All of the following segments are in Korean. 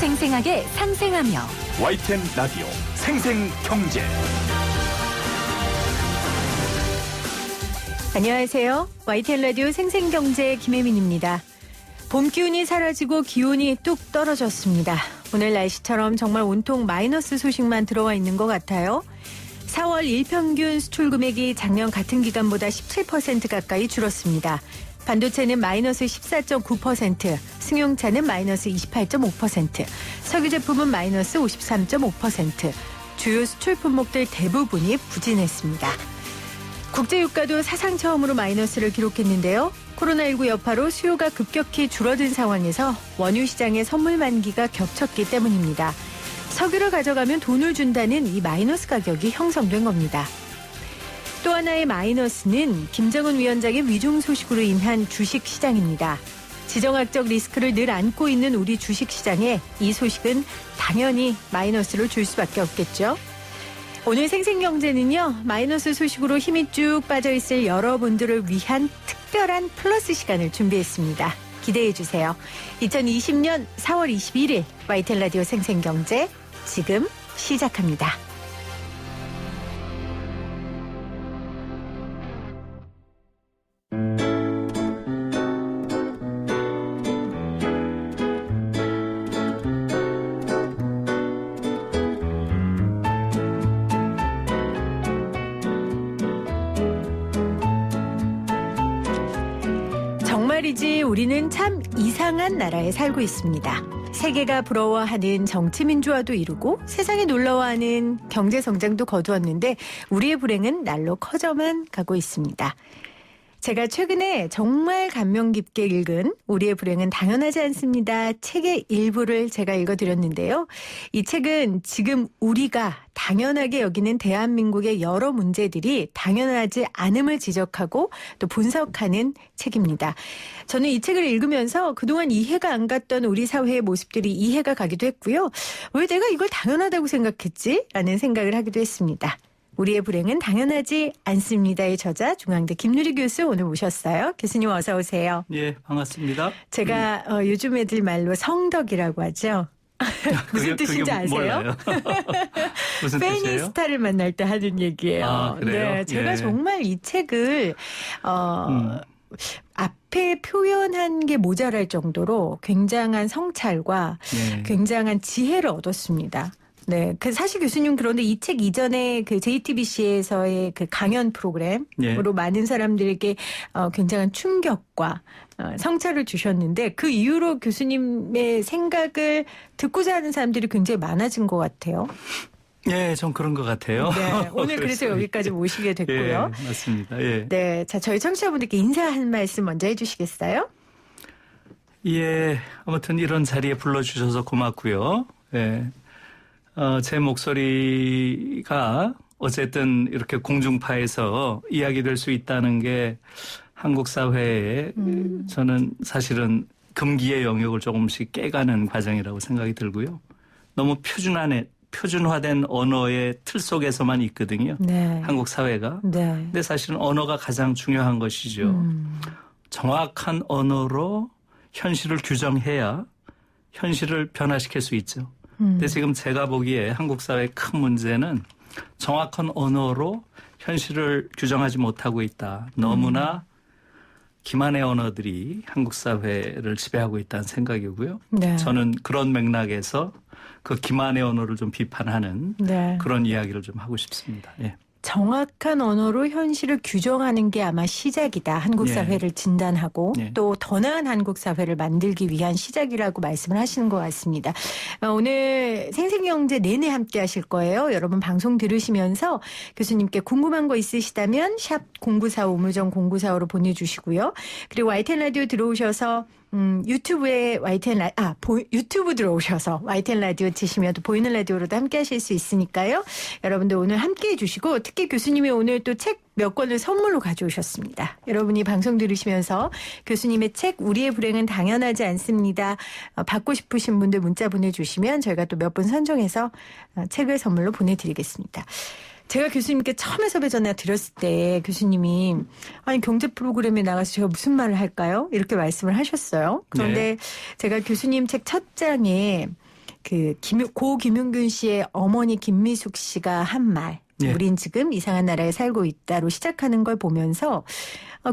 생생하게 상생하며 YTN 라디오 생생경제. 안녕하세요. YTN 라디오 생생경제 김혜민입니다. 봄 기운이 사라지고 기온이 뚝 떨어졌습니다. 오늘 날씨처럼 정말 온통 마이너스 소식만 들어와 있는 것 같아요. 4월 일평균 수출 금액이 작년 같은 기간보다 17% 가까이 줄었습니다. 반도체는 마이너스 14.9%, 승용차는 마이너스 28.5%, 석유 제품은 마이너스 53.5%, 주요 수출 품목들 대부분이 부진했습니다. 국제유가도 사상 처음으로 마이너스를 기록했는데요. 코로나19 여파로 수요가 급격히 줄어든 상황에서 원유 시장의 선물 만기가 겹쳤기 때문입니다. 석유를 가져가면 돈을 준다는 이 마이너스 가격이 형성된 겁니다. 또 하나의 마이너스는 김정은 위원장의 위중 소식으로 인한 주식시장입니다. 지정학적 리스크를 늘 안고 있는 우리 주식시장에 이 소식은 당연히 마이너스를 줄 수밖에 없겠죠. 오늘 생생경제는요, 마이너스 소식으로 힘이 쭉 빠져있을 여러분들을 위한 특별한 플러스 시간을 준비했습니다. 기대해주세요. 2020년 4월 21일 YTN 라디오 생생경제 지금 시작합니다. 정말이지 우리는 참 이상한 나라에 살고 있습니다. 세계가 부러워하는 정치민주화도 이루고 세상에 놀라워하는 경제성장도 거두었는데 우리의 불행은 날로 커져만 가고 있습니다. 제가 최근에 정말 감명 깊게 읽은 우리의 불행은 당연하지 않습니다. 책의 일부를 제가 읽어드렸는데요. 이 책은 지금 우리가 당연하게 여기는 대한민국의 여러 문제들이 당연하지 않음을 지적하고 또 분석하는 책입니다. 저는 이 책을 읽으면서 그동안 이해가 안 갔던 우리 사회의 모습들이 이해가 가기도 했고요. 왜 내가 이걸 당연하다고 생각했지? 라는 생각을 하기도 했습니다. 우리의 불행은 당연하지 않습니다의 저자 중앙대 김유리 교수 오늘 모셨어요. 교수님 어서 오세요. 예, 반갑습니다. 제가 요즘 애들 말로 성덕이라고 하죠. 무슨 뜻인지 아세요? 무슨 뜻이에요? 페미니스타를 만날 때 하는 얘기예요. 아, 그래요? 네, 제가 예. 정말 이 책을 앞에 표현한 게 모자랄 정도로 굉장한 성찰과 예. 굉장한 지혜를 얻었습니다. 네, 그 사실 교수님 그런데 이 책 이전에 그 JTBC에서의 그 강연 프로그램으로 예. 많은 사람들에게 굉장한 충격과 성찰을 주셨는데 그 이후로 교수님의 생각을 듣고자 하는 사람들이 굉장히 많아진 것 같아요. 예, 전 그런 것 같아요. 네, 오늘 그래서 여기까지 모시게 됐고요. 예, 맞습니다. 예. 네, 자 저희 청취자분들께 인사 한 말씀 먼저 해주시겠어요? 예, 아무튼 이런 자리에 불러주셔서 고맙고요. 예. 제 목소리가 어쨌든 이렇게 공중파에서 이야기될 수 있다는 게 한국 사회에 저는 사실은 금기의 영역을 조금씩 깨가는 과정이라고 생각이 들고요. 너무 표준화된 언어의 틀 속에서만 있거든요. 네. 한국 사회가. 네. 근데 사실은 언어가 가장 중요한 것이죠. 정확한 언어로 현실을 규정해야 현실을 변화시킬 수 있죠. 근데 지금 제가 보기에 한국 사회의 큰 문제는 정확한 언어로 현실을 규정하지 못하고 있다. 너무나 기만의 언어들이 한국 사회를 지배하고 있다는 생각이고요. 네. 저는 그런 맥락에서 그 기만의 언어를 좀 비판하는 네. 그런 이야기를 좀 하고 싶습니다. 예. 정확한 언어로 현실을 규정하는 게 아마 시작이다. 한국 예. 사회를 진단하고 예. 또 더 나은 한국 사회를 만들기 위한 시작이라고 말씀을 하시는 것 같습니다. 오늘 생생경제 내내 함께 하실 거예요. 여러분 방송 들으시면서 교수님께 궁금한 거 있으시다면 샵 0945 우물정 0945로 보내주시고요. 그리고 YTN 라디오 들어오셔서 유튜브에 유튜브 들어오셔서 YTN 라디오 치시면 또 보이는 라디오로도 함께 하실 수 있으니까요. 여러분들 오늘 함께 해주시고 특히 교수님이 오늘 또 책 몇 권을 선물로 가져오셨습니다. 여러분이 방송 들으시면서 교수님의 책 우리의 불행은 당연하지 않습니다. 받고 싶으신 분들 문자 보내주시면 저희가 또 몇 분 선정해서 책을 선물로 보내드리겠습니다. 제가 교수님께 처음에 섭외 전화 드렸을 때 교수님이 아니 경제 프로그램에 나가서 제가 무슨 말을 할까요? 이렇게 말씀을 하셨어요. 그런데 네. 제가 교수님 책 첫 장에 고 김용균 씨의 어머니 김미숙 씨가 한 말. 예. 우린 지금 이상한 나라에 살고 있다로 시작하는 걸 보면서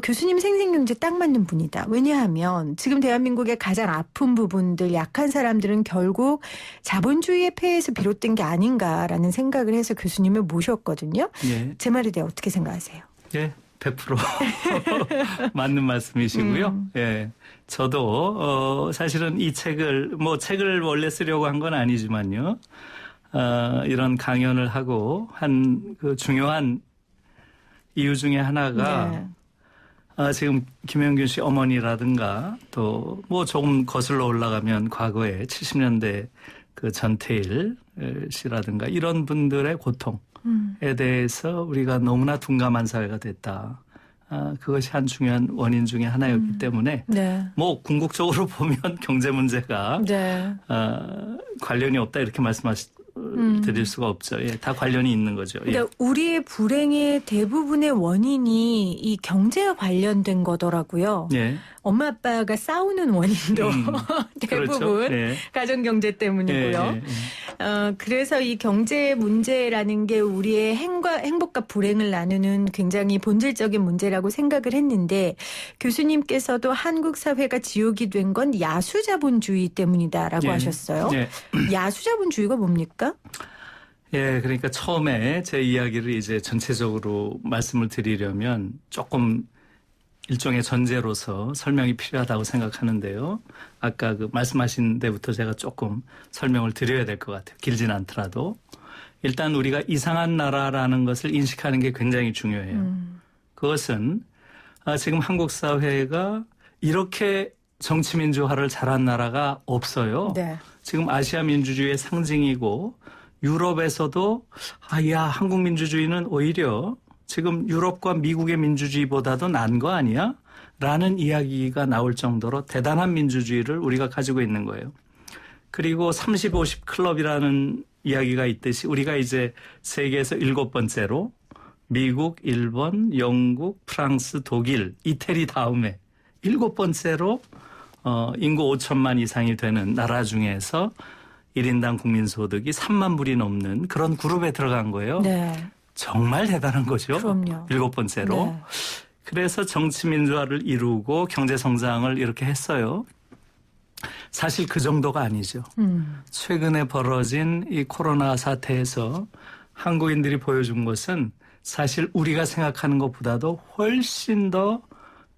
교수님 생생경제 딱 맞는 분이다. 왜냐하면 지금 대한민국의 가장 아픈 부분들, 약한 사람들은 결국 자본주의의 폐해에서 비롯된 게 아닌가라는 생각을 해서 교수님을 모셨거든요. 예. 제 말에 대해 어떻게 생각하세요? 예, 100% 맞는 말씀이시고요. 예, 저도 사실은 이 책을 원래 쓰려고 한 건 아니지만요. 이런 강연을 하고 한 그 중요한 이유 중에 하나가 지금 김용균 씨 어머니라든가 또 뭐 조금 거슬러 올라가면 과거에 70년대 그 전태일 씨라든가 이런 분들의 고통에 대해서 우리가 너무나 둔감한 사회가 됐다. 그것이 한 중요한 원인 중에 하나였기 때문에 네. 뭐 궁극적으로 보면 경제 문제가 네. 관련이 없다 이렇게 드릴 수가 없죠. 예, 다 관련이 있는 거죠. 예. 그러니까 우리의 불행의 대부분의 원인이 이 경제와 관련된 거더라고요. 예. 엄마 아빠가 싸우는 원인도 대부분 그렇죠. 예. 가정경제 때문이고요. 예, 예. 그래서 이 경제 문제라는 게 우리의 행복과 불행을 나누는 굉장히 본질적인 문제라고 생각을 했는데 교수님께서도 한국 사회가 지옥이 된 건 야수자본주의 때문이다라고 예. 하셨어요. 예. 야수자본주의가 뭡니까? 예, 그러니까 처음에 제 이야기를 이제 전체적으로 말씀을 드리려면 조금 일종의 전제로서 설명이 필요하다고 생각하는데요. 아까 그 말씀하신 데부터 제가 조금 설명을 드려야 될 것 같아요. 길진 않더라도. 일단 우리가 이상한 나라라는 것을 인식하는 게 굉장히 중요해요. 그것은 지금 한국 사회가 이렇게 정치민주화를 잘한 나라가 없어요. 네. 지금 아시아 민주주의의 상징이고 유럽에서도 한국 민주주의는 오히려 지금 유럽과 미국의 민주주의보다도 나은 거 아니야? 라는 이야기가 나올 정도로 대단한 민주주의를 우리가 가지고 있는 거예요. 그리고 30, 50 클럽이라는 이야기가 있듯이 우리가 이제 세계에서 7번째로 미국, 일본, 영국, 프랑스, 독일, 이태리 다음에 7번째로 인구 5천만 이상이 되는 나라 중에서 1인당 국민소득이 3만 불이 넘는 그런 그룹에 들어간 거예요. 네. 정말 대단한 거죠. 그럼요. 7번째로. 네. 그래서 정치 민주화를 이루고 경제 성장을 이렇게 했어요. 사실 그 정도가 아니죠. 최근에 벌어진 이 코로나 사태에서 한국인들이 보여준 것은 사실 우리가 생각하는 것보다도 훨씬 더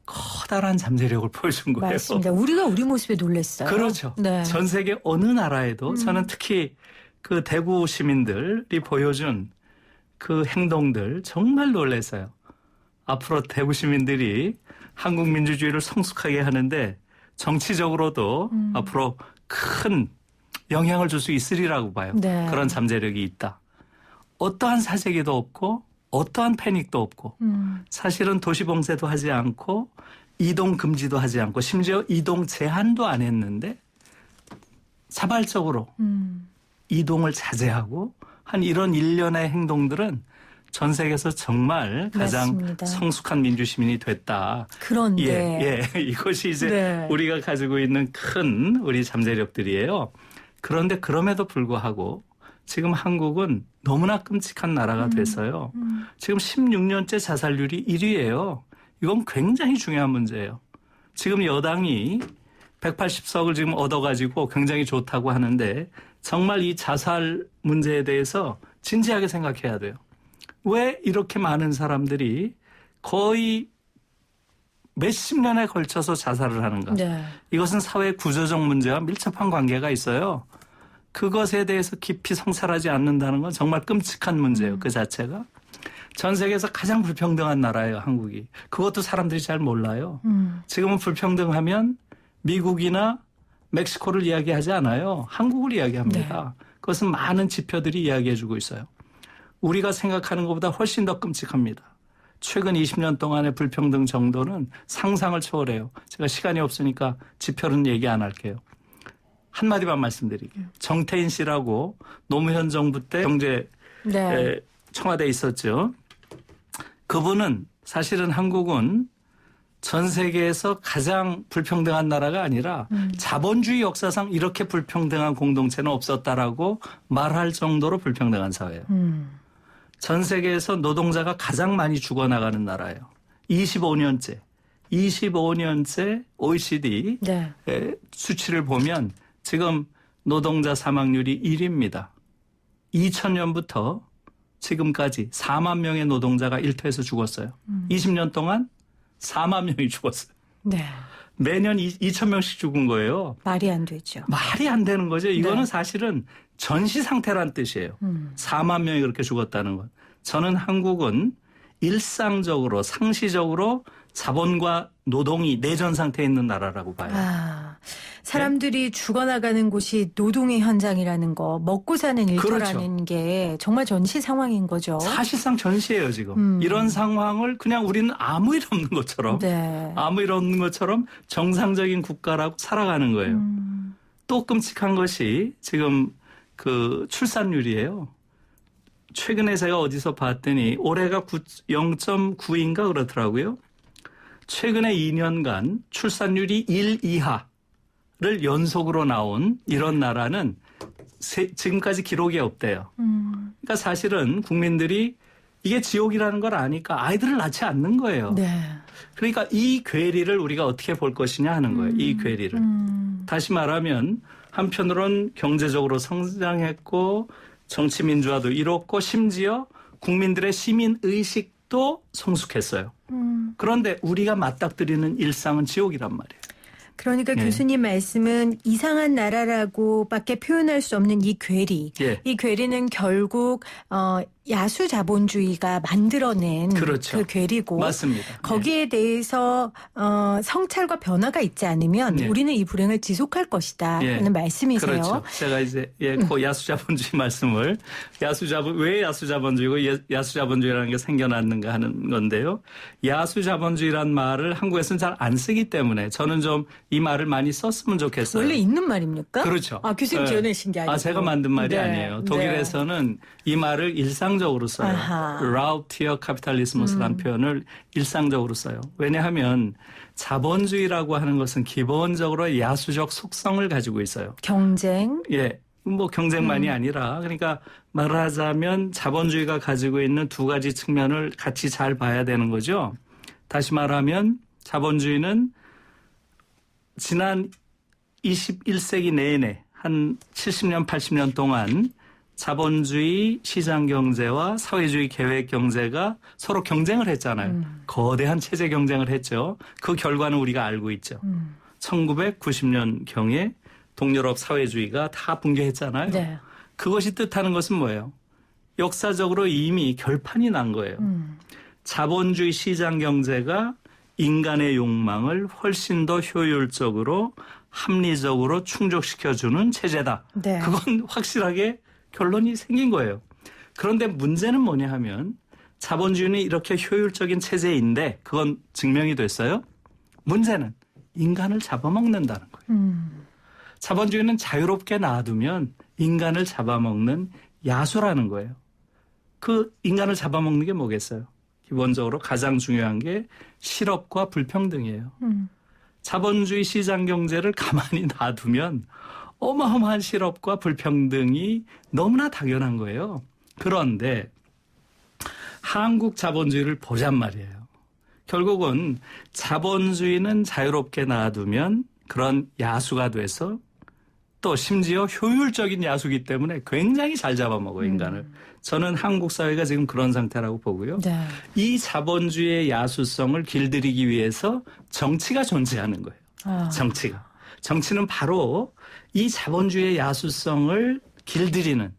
커다란 잠재력을 보여준 거예요. 맞습니다. 우리가 우리 모습에 놀랐어요. 그렇죠. 네. 전 세계 어느 나라에도 저는 특히 그 대구 시민들이 보여준 그 행동들 정말 놀랐어요. 앞으로 대구 시민들이 한국 민주주의를 성숙하게 하는데 정치적으로도 앞으로 큰 영향을 줄 수 있으리라고 봐요. 네. 그런 잠재력이 있다. 어떠한 사재기도 없고 어떠한 패닉도 없고 사실은 도시 봉쇄도 하지 않고 이동 금지도 하지 않고 심지어 이동 제한도 안 했는데 자발적으로 이동을 자제하고 한 이런 일련의 행동들은 전 세계에서 정말 가장 맞습니다. 성숙한 민주시민이 됐다. 그런데 이것이 이제 네. 우리가 가지고 있는 큰 우리 잠재력들이에요. 그런데 그럼에도 불구하고 지금 한국은 너무나 끔찍한 나라가 돼서요. 지금 16년째 자살률이 1위예요. 이건 굉장히 중요한 문제예요. 지금 여당이 180석을 지금 얻어가지고 굉장히 좋다고 하는데 정말 이 자살 문제에 대해서 진지하게 생각해야 돼요. 왜 이렇게 많은 사람들이 거의 몇십 년에 걸쳐서 자살을 하는가. 네. 이것은 사회 구조적 문제와 밀접한 관계가 있어요. 그것에 대해서 깊이 성찰하지 않는다는 건 정말 끔찍한 문제예요. 그 자체가. 전 세계에서 가장 불평등한 나라예요. 한국이. 그것도 사람들이 잘 몰라요. 지금은 불평등하면 미국이나 멕시코를 이야기하지 않아요. 한국을 이야기합니다. 네. 그것은 많은 지표들이 이야기해주고 있어요. 우리가 생각하는 것보다 훨씬 더 끔찍합니다. 최근 20년 동안의 불평등 정도는 상상을 초월해요. 제가 시간이 없으니까 지표는 얘기 안 할게요. 한마디만 말씀드릴게요. 정태인 씨라고 노무현 정부 때 경제 청와대에 있었죠. 그분은 사실은 한국은 전 세계에서 가장 불평등한 나라가 아니라 자본주의 역사상 이렇게 불평등한 공동체는 없었다라고 말할 정도로 불평등한 사회예요. 전 세계에서 노동자가 가장 많이 죽어나가는 나라예요. 25년째 OECD 네. 수치를 보면 지금 노동자 사망률이 1위입니다. 2000년부터 지금까지 4만 명의 노동자가 일터에서 죽었어요. 20년 동안 4만 명이 죽었어요. 네. 매년 2,000명씩 죽은 거예요. 말이 안 되죠. 말이 안 되는 거죠. 이거는 네. 사실은 전시 상태란 뜻이에요. 4만 명이 그렇게 죽었다는 것. 저는 한국은 일상적으로 상시적으로 자본과 노동이 내전 상태에 있는 나라라고 봐요. 사람들이 죽어나가는 곳이 노동의 현장이라는 거, 먹고 사는 일터라는 게 정말 전시 상황인 거죠. 사실상 전시예요, 지금. 이런 상황을 그냥 우리는 아무 일 없는 것처럼, 네. 아무 일 없는 것처럼 정상적인 국가라고 살아가는 거예요. 또 끔찍한 것이 지금 그 출산율이에요. 최근에 제가 어디서 봤더니 올해가 0.9인가 그렇더라고요. 최근에 2년간 출산율이 1 이하를 연속으로 나온 이런 나라는 지금까지 기록이 없대요. 그러니까 사실은 국민들이 이게 지옥이라는 걸 아니까 아이들을 낳지 않는 거예요. 네. 그러니까 이 괴리를 우리가 어떻게 볼 것이냐 하는 거예요. 이 괴리를. 다시 말하면 한편으론 경제적으로 성장했고 정치 민주화도 이뤘고 심지어 국민들의 시민의식도 성숙했어요. 그런데 우리가 맞닥뜨리는 일상은 지옥이란 말이에요. 그러니까 네. 교수님 말씀은 이상한 나라라고밖에 표현할 수 없는 이 괴리. 예. 이 괴리는 결국 야수 자본주의가 만들어낸 그렇죠. 그 괴리고 맞습니다. 거기에 대해서 성찰과 변화가 있지 않으면 예. 우리는 이 불행을 지속할 것이다 예. 하는 말씀이세요. 그렇죠. 제가 이제 그 야수자본주의 말씀을 왜 야수자본주의고 야수자본주의라는 게 생겨났는가 하는 건데요. 야수자본주의란 말을 한국에서는 잘 안 쓰기 때문에 저는 좀 이 말을 많이 썼으면 좋겠어요. 원래 있는 말입니까? 그렇죠. 교수님 지어내신 게 아니고. 제가 만든 말이 네. 아니에요. 독일에서는 이 말을 일상적으로 써요. 아하. 라우티어 카피탈리스무스라는 표현을 일상적으로 써요. 왜냐하면 자본주의라고 하는 것은 기본적으로 야수적 속성을 가지고 있어요. 경쟁. 예. 뭐 경쟁만이 아니라 그러니까 말하자면 자본주의가 가지고 있는 두 가지 측면을 같이 잘 봐야 되는 거죠. 다시 말하면 자본주의는 지난 21세기 내내 한 70년, 80년 동안 자본주의 시장 경제와 사회주의 계획 경제가 서로 경쟁을 했잖아요. 거대한 체제 경쟁을 했죠. 그 결과는 우리가 알고 있죠. 1990년경에 동유럽 사회주의가 다 붕괴했잖아요. 네. 그것이 뜻하는 것은 뭐예요? 역사적으로 이미 결판이 난 거예요. 자본주의 시장 경제가 인간의 욕망을 훨씬 더 효율적으로 합리적으로 충족시켜주는 체제다. 네. 그건 확실하게 결론이 생긴 거예요. 그런데 문제는 뭐냐 하면 자본주의는 이렇게 효율적인 체제인데 그건 증명이 됐어요. 문제는 인간을 잡아먹는다는 거예요. 자본주의는 자유롭게 놔두면 인간을 잡아먹는 야수라는 거예요. 그 인간을 잡아먹는 게 뭐겠어요? 기본적으로 가장 중요한 게 실업과 불평등이에요. 자본주의 시장 경제를 가만히 놔두면 어마어마한 실업과 불평등이 너무나 당연한 거예요. 그런데 한국 자본주의를 보잔 말이에요. 결국은 자본주의는 자유롭게 놔두면 그런 야수가 돼서 또 심지어 효율적인 야수기 때문에 굉장히 잘 잡아먹어요, 인간을. 저는 한국 사회가 지금 그런 상태라고 보고요. 네. 이 자본주의의 야수성을 길들이기 위해서 정치가 존재하는 거예요. 정치가. 정치는 바로 이 자본주의의 야수성을 길들이는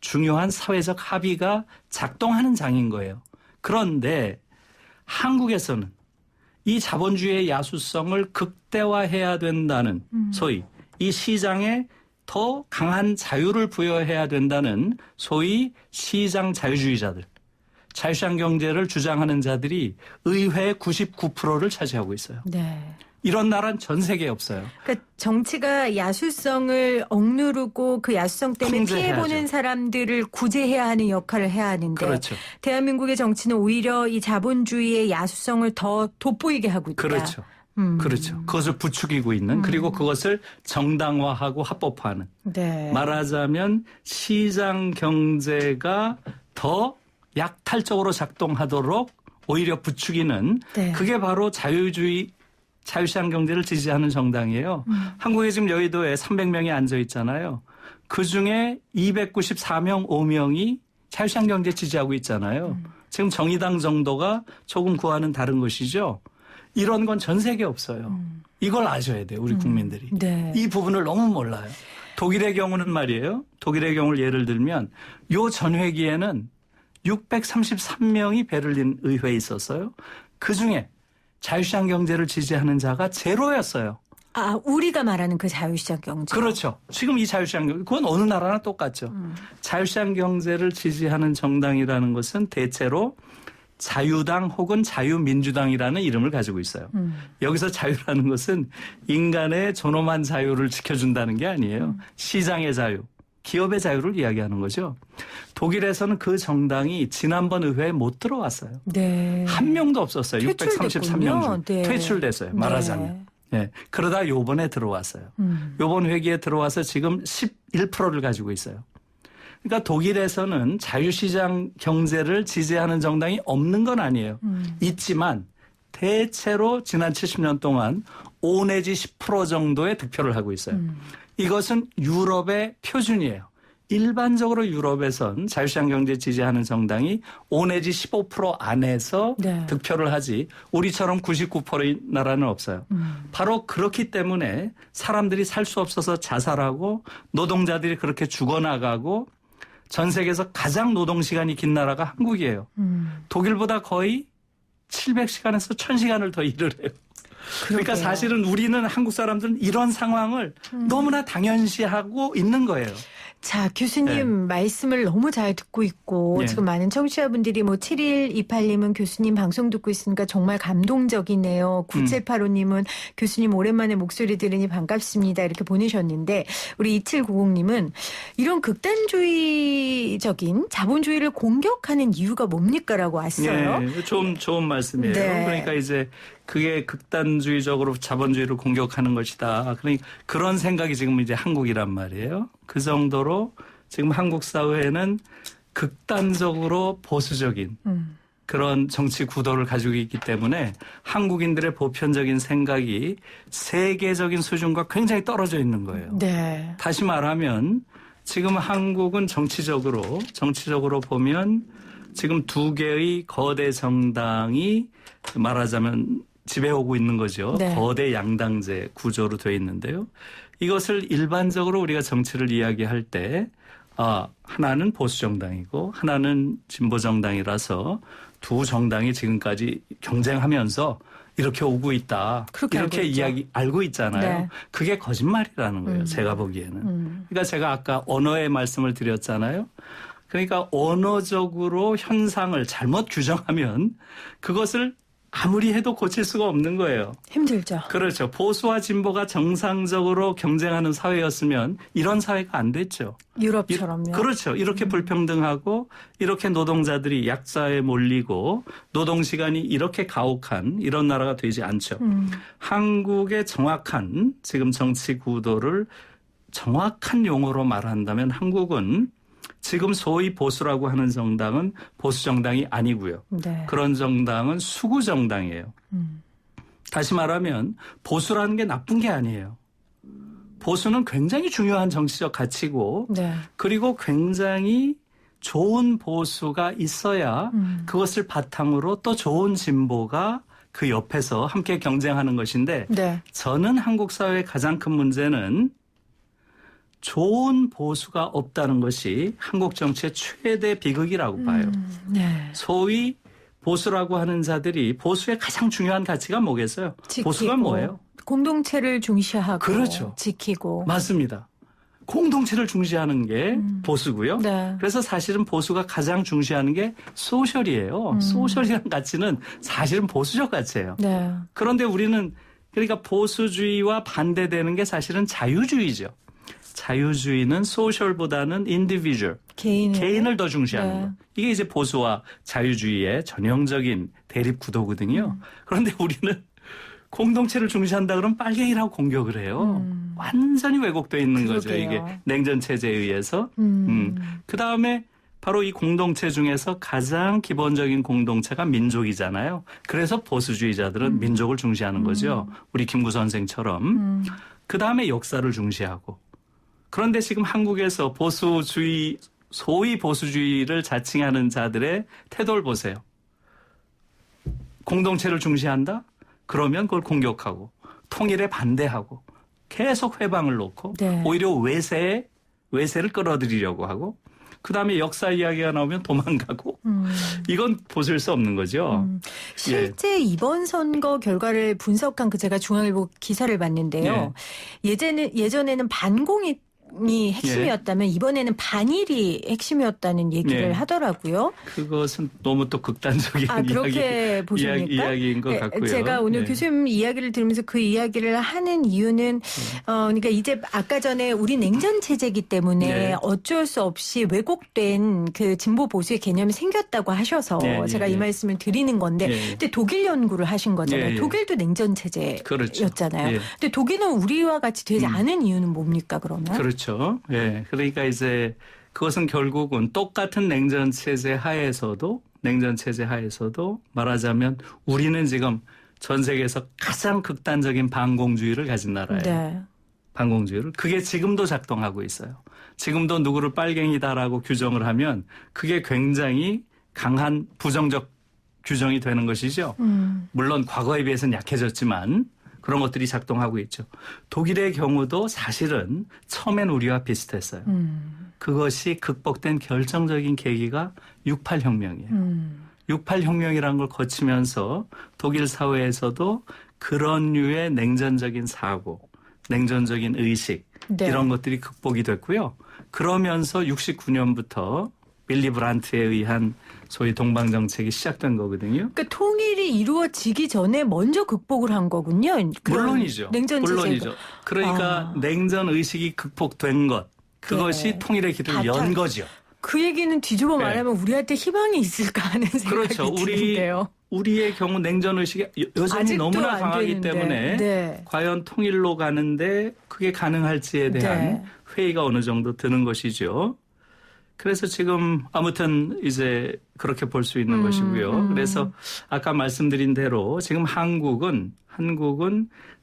중요한 사회적 합의가 작동하는 장인 거예요. 그런데 한국에서는 이 자본주의의 야수성을 극대화해야 된다는 소위 이 시장에 더 강한 자유를 부여해야 된다는 소위 시장 자유주의자들, 자유시장 경제를 주장하는 자들이 의회의 99%를 차지하고 있어요. 네. 이런 나라는 전 세계에 없어요. 그러니까 정치가 야수성을 억누르고 그 야수성 때문에 통제해야죠. 피해보는 사람들을 구제해야 하는 역할을 해야 하는데 그렇죠. 대한민국의 정치는 오히려 이 자본주의의 야수성을 더 돋보이게 하고 있다. 그렇죠. 그렇죠. 그것을 부추기고 있는 그리고 그것을 정당화하고 합법화하는. 네. 말하자면 시장 경제가 더 약탈적으로 작동하도록 오히려 부추기는 네. 그게 바로 자유시장 경제를 지지하는 정당이에요. 한국에 지금 여의도에 300명이 앉아 있잖아요. 그중에 294명, 5명이 자유시장 경제 지지하고 있잖아요. 지금 정의당 정도가 조금 구하는 다른 것이죠. 이런 건 전 세계에 없어요. 이걸 아셔야 돼요. 우리 국민들이. 네. 이 부분을 너무 몰라요. 독일의 경우는 말이에요. 독일의 경우를 예를 들면 요 전회기에는 633명이 베를린 의회에 있었어요. 그중에 자유시장 경제를 지지하는 자가 제로였어요. 아, 우리가 말하는 그 자유시장 경제. 그렇죠. 지금 이 자유시장 경제, 그건 어느 나라나 똑같죠. 자유시장 경제를 지지하는 정당이라는 것은 대체로 자유당 혹은 자유민주당이라는 이름을 가지고 있어요. 여기서 자유라는 것은 인간의 존엄한 자유를 지켜준다는 게 아니에요. 시장의 자유, 기업의 자유를 이야기하는 거죠. 독일에서는 그 정당이 지난번 의회에 못 들어왔어요. 네. 한 명도 없었어요. 퇴출됐군요. 633명 중. 네. 퇴출됐어요. 말하자면. 네. 그러다 요번에 들어왔어요. 요번 회기에 들어와서 지금 11%를 가지고 있어요. 그러니까 독일에서는 자유시장 경제를 지지하는 정당이 없는 건 아니에요. 있지만 대체로 지난 70년 동안 5 내지 10% 정도의 득표를 하고 있어요. 이것은 유럽의 표준이에요. 일반적으로 유럽에선 자유시장 경제 지지하는 정당이 5 내지 15% 안에서 네. 득표를 하지 우리처럼 99%의 나라는 없어요. 바로 그렇기 때문에 사람들이 살 수 없어서 자살하고 노동자들이 그렇게 죽어나가고 전 세계에서 가장 노동시간이 긴 나라가 한국이에요. 독일보다 거의 700시간에서 1000시간을 더 일을 해요. 그러니까 사실은 우리는 한국 사람들은 이런 상황을 너무나 당연시하고 있는 거예요. 자, 교수님 네. 말씀을 너무 잘 듣고 있고 네. 지금 많은 청취자분들이 뭐 7128님은 교수님 방송 듣고 있으니까 정말 감동적이네요. 9785님은 교수님 오랜만에 목소리 들으니 반갑습니다. 이렇게 보내셨는데 우리 2790님은 이런 극단주의적인 자본주의를 공격하는 이유가 뭡니까라고 왔어요. 네, 좋은 말씀이에요. 네. 그러니까 이제 그게 극단주의적으로 자본주의를 공격하는 것이다. 그러니까 그런 생각이 지금 이제 한국이란 말이에요. 그 정도로 지금 한국 사회는 극단적으로 보수적인 그런 정치 구도를 가지고 있기 때문에 한국인들의 보편적인 생각이 세계적인 수준과 굉장히 떨어져 있는 거예요. 네. 다시 말하면 지금 한국은 정치적으로 보면 지금 두 개의 거대 정당이 말하자면 지배하고 있는 거죠. 네. 거대 양당제 구조로 되어 있는데요. 이것을 일반적으로 우리가 정치를 이야기할 때 하나는 보수정당이고 하나는 진보정당이라서 두 정당이 지금까지 경쟁하면서 이렇게 오고 있다. 이렇게 알고 있잖아요. 네. 그게 거짓말이라는 거예요. 제가 보기에는. 그러니까 제가 아까 언어의 말씀을 드렸잖아요. 그러니까 언어적으로 현상을 잘못 규정하면 그것을 아무리 해도 고칠 수가 없는 거예요. 힘들죠. 그렇죠. 보수와 진보가 정상적으로 경쟁하는 사회였으면 이런 사회가 안 됐죠. 유럽처럼요. 그렇죠. 이렇게 불평등하고 이렇게 노동자들이 약자에 몰리고 노동시간이 이렇게 가혹한 이런 나라가 되지 않죠. 한국의 정확한 지금 정치 구도를 정확한 용어로 말한다면 한국은 지금 소위 보수라고 하는 정당은 보수 정당이 아니고요. 네. 그런 정당은 수구 정당이에요. 다시 말하면 보수라는 게 나쁜 게 아니에요. 보수는 굉장히 중요한 정치적 가치고 네. 그리고 굉장히 좋은 보수가 있어야 그것을 바탕으로 또 좋은 진보가 그 옆에서 함께 경쟁하는 것인데 네. 저는 한국 사회의 가장 큰 문제는 좋은 보수가 없다는 것이 한국 정치의 최대 비극이라고 봐요. 네. 소위 보수라고 하는 자들이 보수의 가장 중요한 가치가 뭐겠어요? 지키고, 보수가 뭐예요? 공동체를 중시하고 그렇죠. 지키고. 맞습니다. 공동체를 중시하는 게 보수고요. 네. 그래서 사실은 보수가 가장 중시하는 게 소셜이에요. 소셜이라는 가치는 사실은 보수적 가치예요. 네. 그런데 우리는 그러니까 보수주의와 반대되는 게 사실은 자유주의죠. 자유주의는 소셜보다는 인디비주얼, 개인을 더 중시하는 네. 거. 이게 이제 보수와 자유주의의 전형적인 대립 구도거든요. 그런데 우리는 공동체를 중시한다 그러면 빨갱이라고 공격을 해요. 완전히 왜곡되어 있는 거죠. 그러게요. 이게 냉전 체제에 의해서. 그다음에 바로 이 공동체 중에서 가장 기본적인 공동체가 민족이잖아요. 그래서 보수주의자들은 민족을 중시하는 거죠. 우리 김구 선생처럼. 그다음에 역사를 중시하고. 그런데 지금 한국에서 보수주의, 소위 보수주의를 자칭하는 자들의 태도를 보세요. 공동체를 중시한다? 그러면 그걸 공격하고 통일에 반대하고 계속 회방을 놓고 네. 오히려 외세를 끌어들이려고 하고 그다음에 역사 이야기가 나오면 도망가고 이건 보실 수 없는 거죠. 실제 이번 선거 결과를 분석한 제가 중앙일보 기사를 봤는데요. 예전에는 반공이 핵심이었다면 이번에는 반일이 핵심이었다는 얘기를 예. 하더라고요. 그것은 너무 또 극단적인 그렇게 보십니까? 이야기인 것 같고요. 제가 오늘 네. 교수님 이야기를 들으면서 그 이야기를 하는 이유는 그러니까 이제 아까 전에 우리 냉전 체제이기 때문에 네. 어쩔 수 없이 왜곡된 그 진보 보수의 개념이 생겼다고 하셔서 네, 제가 네, 이 말씀을 드리는 건데 네. 근데 독일 연구를 하신 거잖아요. 네, 네. 독일도 냉전 그렇죠. 체제였잖아요. 네. 근데 독일은 우리와 같이 되지 않은 이유는 뭡니까 그러면? 그렇죠. 예. 그러니까 이제 그것은 결국은 똑같은 냉전 체제 하에서도 말하자면 우리는 지금 전 세계에서 가장 극단적인 반공주의를 가진 나라예요. 네. 반공주의를. 그게 지금도 작동하고 있어요. 지금도 누구를 빨갱이다라고 규정을 하면 그게 굉장히 강한 부정적 규정이 되는 것이죠. 물론 과거에 비해서는 약해졌지만 그런 것들이 작동하고 있죠. 독일의 경우도 사실은 처음엔 우리와 비슷했어요. 그것이 극복된 결정적인 계기가 68혁명이에요. 68혁명이라는 걸 거치면서 독일 사회에서도 그런 류의 냉전적인 사고, 냉전적인 의식 네. 이런 것들이 극복이 됐고요. 그러면서 69년부터 빌리 브란트에 의한 소위 동방정책이 시작된 거거든요. 그러니까 통일이 이루어지기 전에 먼저 극복을 한 거군요. 물론이죠. 냉전 체제가. 물론이죠. 그러니까 냉전 의식이 극복된 것. 그것이 네. 통일의 길을 연 거죠. 그 얘기는 뒤집어 네. 말하면 우리한테 희망이 있을까 하는 생각이 그렇죠. 드는데요. 우리의 경우 냉전 의식이 여전히 아직도 너무나 안 강하기 되는데. 때문에 네. 과연 통일로 가는데 그게 가능할지에 대한 네. 회의가 어느 정도 드는 것이죠. 그래서 지금 아무튼 이제 그렇게 볼 수 있는 것이고요. 그래서 아까 말씀드린 대로 지금 한국은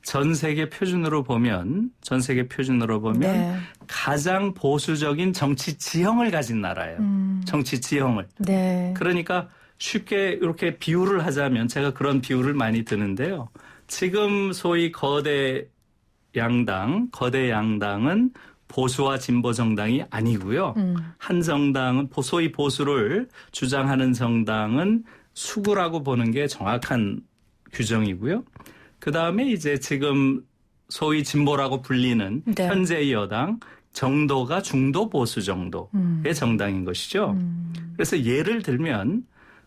전 세계 표준으로 보면 네. 가장 보수적인 정치 지형을 가진 나라예요. 정치 지형을. 네. 그러니까 쉽게 이렇게 비유를 하자면 제가 그런 비유를 많이 드는데요. 지금 소위 거대 양당은 보수와 진보 정당이 아니고요. 한 정당은 소위 보수를 주장하는 정당은 수구라고 보는 게 정확한 규정이고요. 그다음에 이제 지금 소위 진보라고 불리는 네. 현재의 여당 정도가 중도 보수 정도의 정당인 것이죠. 그래서 예를 들면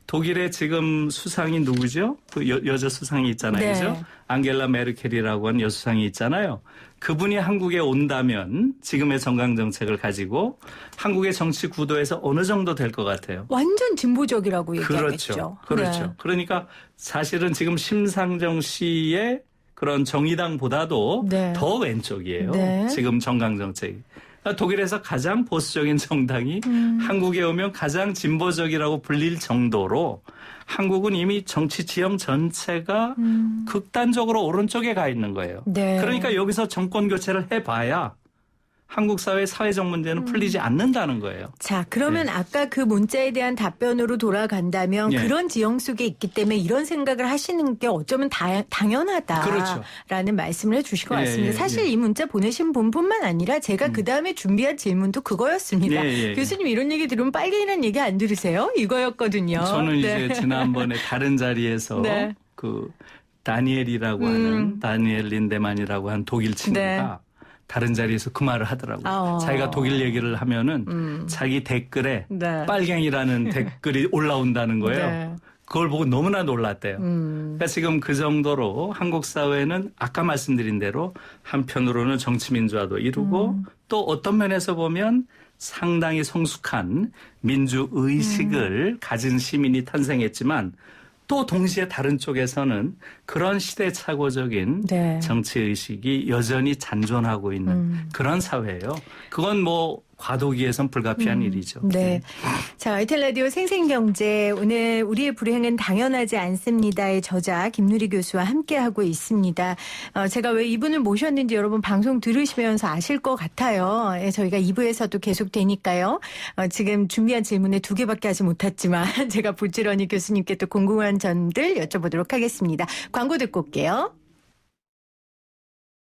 독일의 지금 수상이 누구죠? 그 여자 수상이 있잖아요. 네. 그죠? 앙겔라 메르켈이라고 하는 여수상이 있잖아요. 그분이 한국에 온다면 지금의 정강정책을 가지고 한국의 정치 구도에서 어느 정도 될 것 같아요. 완전 진보적이라고 얘기하겠죠. 그렇죠. 네. 그러니까 사실은 지금 심상정 씨의 그런 정의당보다도 네. 더 왼쪽이에요. 네. 지금 정강정책이. 그러니까 독일에서 가장 보수적인 정당이 한국에 오면 가장 진보적이라고 불릴 정도로 한국은 이미 정치 지형 전체가 극단적으로 오른쪽에 가 있는 거예요. 네. 그러니까 여기서 정권 교체를 해봐야 한국 사회의 사회적 문제는 풀리지 않는다는 거예요. 자, 그러면 아까 그 문자에 대한 답변으로 돌아간다면 예. 그런 지형 속에 있기 때문에 이런 생각을 하시는 게 어쩌면 당연하다라는 그렇죠. 말씀을 해주신 것 예, 같습니다. 예, 사실 이 문자 보내신 분뿐만 아니라 제가 그다음에 준비한 질문도 그거였습니다. 예. 교수님 이런 얘기 들으면 빨갱이라는 얘기 안 들으세요? 이거였거든요. 저는 네. 이제 지난번에 다른 자리에서 네. 그 다니엘이라고 하는 다니엘 린데만이라고 하는 독일 친구가 네. 다른 자리에서 그 말을 하더라고요. 자기가 독일 얘기를 하면은 자기 댓글에 네. 빨갱이라는 댓글이 올라온다는 거예요. 네. 그걸 보고 너무나 놀랐대요. 그러니까 지금 그 정도로 한국 사회는 아까 말씀드린 대로 한편으로는 정치민주화도 이루고 또 어떤 면에서 보면 상당히 성숙한 민주의식을 가진 시민이 탄생했지만 또 동시에 다른 쪽에서는 그런 시대착오적인 네. 정치의식이 여전히 잔존하고 있는 그런 사회예요. 그건 뭐 과도기에선 불가피한 일이죠. 네. 자, YTN 라디오 생생경제 오늘 우리의 불행은 당연하지 않습니다의 저자 김누리 교수와 함께하고 있습니다. 제가 왜 이분을 모셨는지 여러분 방송 들으시면서 아실 것 같아요. 예, 저희가 2부에서도 계속되니까요. 지금 준비한 질문에 2개밖에 하지 못했지만 제가 부지런히 교수님께 또 궁금한 점들 여쭤보도록 하겠습니다. 광고 듣고 올게요.